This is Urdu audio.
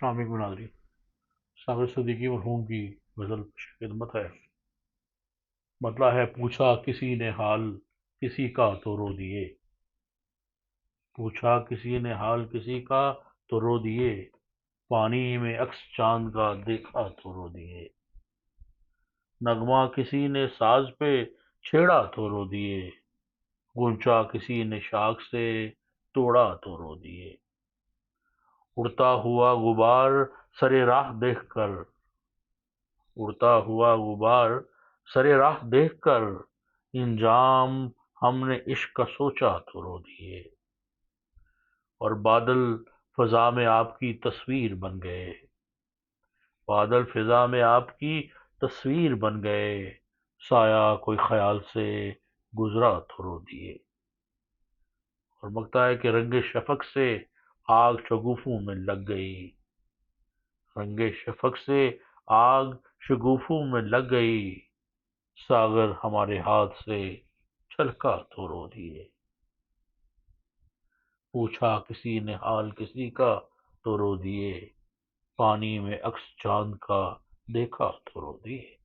السلام علیکم ناظرین، ثاقب صدیقی مرحوم کی غزل پیش خدمت ہے۔ مطلع ہے پوچھا کسی نے حال کسی کا تو رو دیے، پوچھا کسی نے حال کسی کا تو رو دیے، پانی میں عکس چاند کا دیکھا تو رو دیے، نغمہ کسی نے ساز پہ چھیڑا تو رو دیے، غنچہ کسی نے شاخ سے توڑا تو رو دیے، اڑتا ہوا غبار سر راہ دیکھ کر، اڑتا ہوا غبار سر راہ دیکھ کر، انجام ہم نے عشق کا سوچا تو رو دیے، اور بادل فضا میں آپ کی تصویر بن گئے، بادل فضا میں آپ کی تصویر بن گئے، سایہ کوئی خیال سے گزرا تو رو دیے، اور مگتا ہے کہ رنگ شفق سے آگ شگوفوں میں لگ گئی، رنگ شفق سے آگ شگوفوں میں لگ گئی، ساغر ہمارے ہاتھ سے چھلکا تو رو دیے، پوچھا کسی نے حال کسی کا تو رو دیے، پانی میں عکس چاند کا دیکھا تو رو دیے۔